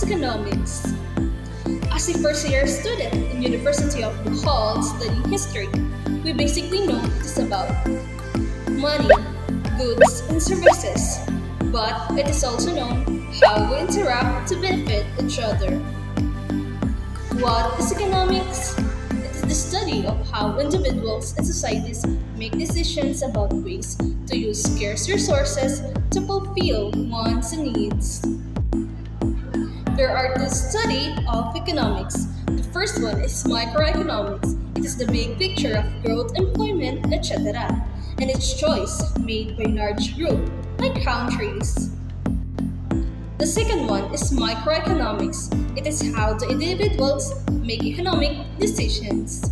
economics? As a first-year student in University of Bohol studying history, we basically know it is about money, goods, and services. But it is also known how we interact to benefit each other. What is economics? It is the study of how individuals and societies make decisions about ways to use scarce resources to fulfill wants and needs. There are two studies of economics. The first one is microeconomics. It is the big picture of growth, employment, etc. And its choice made by large group, like countries. The second one is microeconomics. It is how the individuals make economic decisions.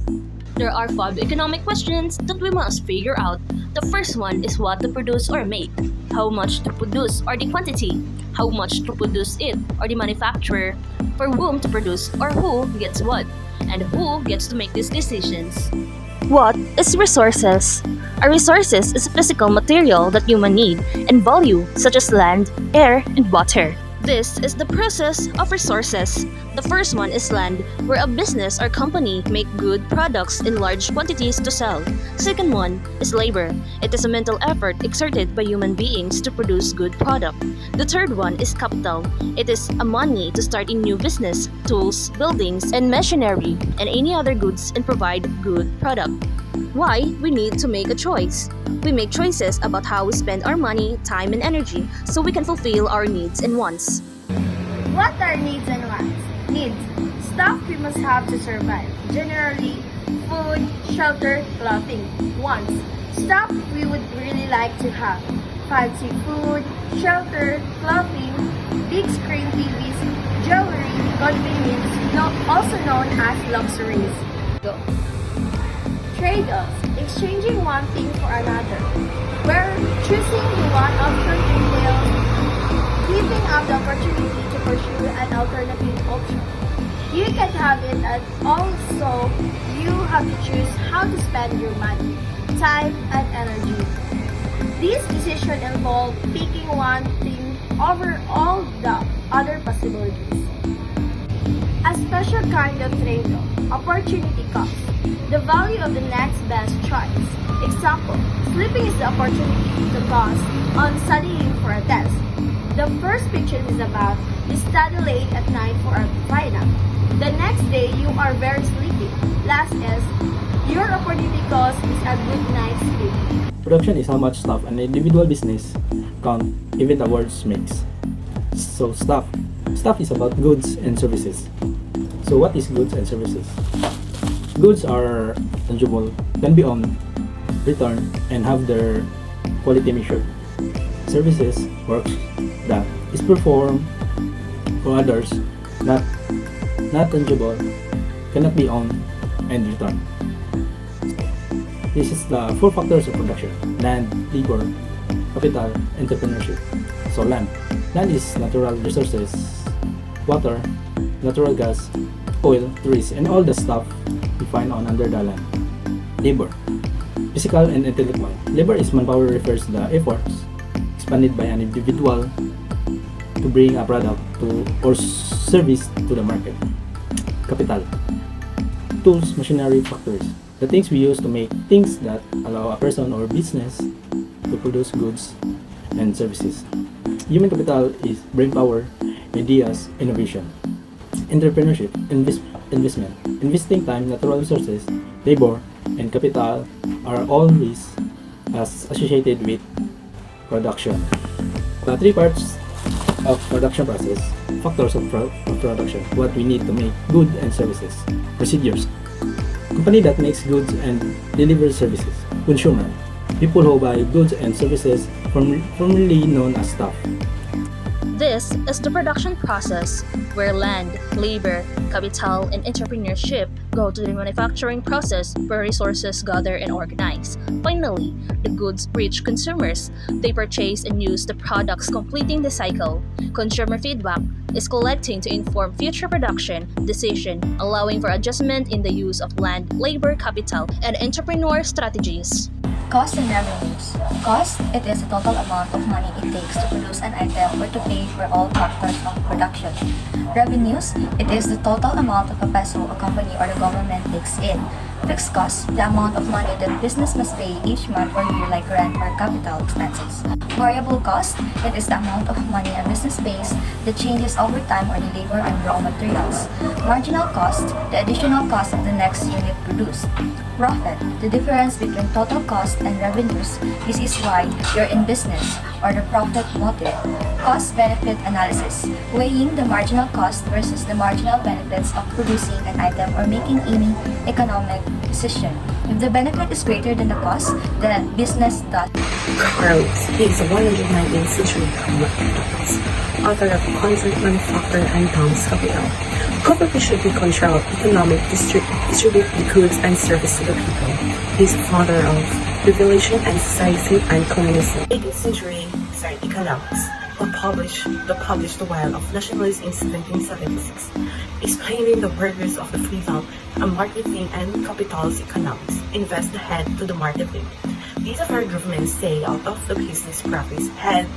There are five economic questions that we must figure out. The first one is what to produce or make, how much to produce or the quantity, how much to produce it or the manufacturer, for whom to produce or who gets what, and who gets to make these decisions. What is resources? A resources is a physical material that human need and value, such as land, air, and water. This is the process of resources. The first one is land, where a business or company make good products in large quantities to sell. Second one is labor. It is a mental effort exerted by human beings to produce good product. The third one is capital. It is a money to start a new business, tools, buildings, and machinery, and any other goods and provide good product. Why we need to make a choice? We make choices about how we spend our money, time, and energy so we can fulfill our needs and wants. What are needs and wants? Needs. Stuff we must have to survive. Generally, food, shelter, clothing. Wants. Stuff we would really like to have. Fancy food, shelter, clothing, big screen TVs, jewelry, convenience, also known as luxuries. Go. Trade-offs. Exchanging one thing for another. Where choosing the one option entails giving up the opportunity to pursue an alternative option. You can have it and also you have to choose how to spend your money, time, and energy. This decision involves picking one thing over all the other possibilities. A special kind of trade-off, opportunity cost, the value of the next best choice. Example, sleeping is the opportunity to cost on studying for a test. The first picture is about you study late at night for a final. The next day you are very sleepy. Last is your opportunity cost is a good night's sleep. Production is how much stuff an individual business can even the words makes. So stuff is about goods and services. So what is goods and services? Goods are tangible, can be owned, returned, and have their quality measured. Services works that is performed for others, not tangible, cannot be owned and returned. This is the four factors of production: land, labor, capital, entrepreneurship. So land is natural resources, water, natural gas, oil, trees, and all the stuff we find on under the land. Labor, physical and intellectual. Labor is manpower, refers to the efforts expended by an individual to bring a product to or service to the market. Capital, tools, machinery, factories. The things we use to make things that allow a person or business to produce goods and services. Human capital is brainpower, ideas, innovation. Entrepreneurship, investment. Investing time, natural resources, labor, and capital are always associated with production. The three parts of production process, factors of production, what we need to make goods and services. Procedures, company that makes goods and delivers services. Consumer, people who buy goods and services, formerly known as staff. This is the production process where land, labor, capital, and entrepreneurship go to the manufacturing process where resources gather and organize. Finally, the goods reach consumers. They purchase and use the products, completing the cycle. Consumer feedback is collecting to inform future production decision, allowing for adjustment in the use of land, labor, capital, and entrepreneur strategies. Cost and revenues. Cost, it is the total amount of money it takes to produce an item or to pay for all factors of production. Revenues, it is the total amount of a peso a company or the government takes in. Fixed costs, the amount of money that business must pay each month or year like rent or capital expenses. Variable cost, it is the amount of money a business pays that changes over time or the labor and raw materials. Marginal cost, the additional cost of the next unit produced. Profit, the difference between total cost and revenues. This is why you're in business or the profit motive. Cost-benefit analysis, weighing the marginal cost versus the marginal benefits of producing an item or making any economic decision. If the benefit is greater than the cost, the business does. Carl is a 119th century economist, author of Concept, Manufacture, and Tom's Capital. Government should be control economic distribute the goods and service to the people. He is a father of revelation and society and communism. 18th century economics published The Well of Nationalism in 1776, explaining the workers of the freedom and marketing and capital's economics. Invest the head to the marketing. These of our governments stay out of the business profits head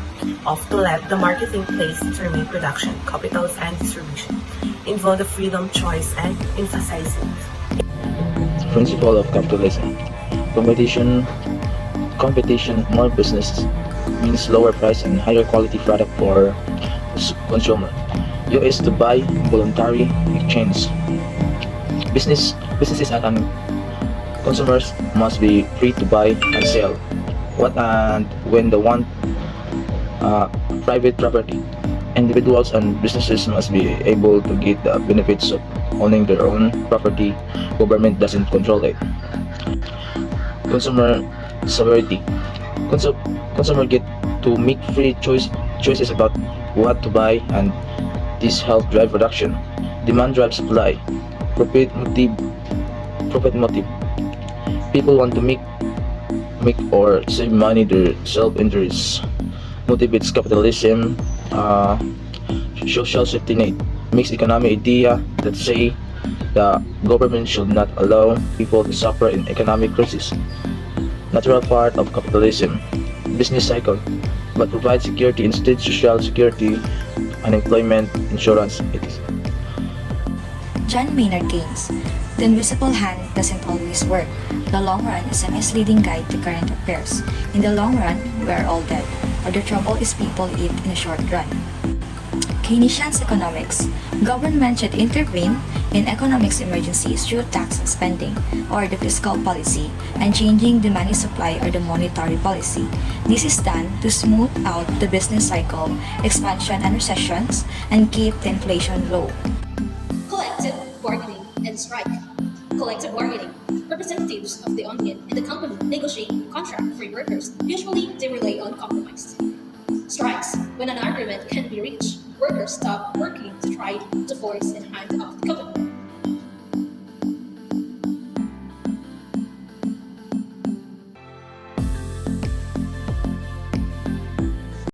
of to let the marketing place determine production, capitals, and distribution. Involve the freedom, choice, and emphasizing. Principle of capitalism. Competition, more business means lower price and higher quality product for consumer. U is to buy voluntary exchange. Businesses and consumers must be free to buy and sell what and when they want. Private property. Individuals and businesses must be able to get the benefits of owning their own property. Government doesn't control it. Consumer sovereignty. Consumer get to make free choices about what to buy, and this helps drive production. Demand drives supply. Profit motive. People want to make or save money. Their self-interest motivates capitalism. Social safety net. Mixed economic idea that say the government should not allow people to suffer in economic crisis. Natural part of capitalism. Business cycle, but provide security instead social security, unemployment insurance, etc. John Maynard Keynes. The invisible hand doesn't always work. The long run is a misleading guide to current affairs. In the long run, we are all dead, or the trouble is people eat in the short run. Keynesian economics. Government should intervene in economics emergencies through tax spending or the fiscal policy and changing the money supply or the monetary policy. This is done to smooth out the business cycle, expansion and recessions, and keep the inflation low. Collective bargaining and strike. Collective bargaining. Representatives of the union and the company negotiate a contract for workers. Usually, they rely on compromise. Strikes. When an agreement can be reached, workers stop working to try to force and hand off the company.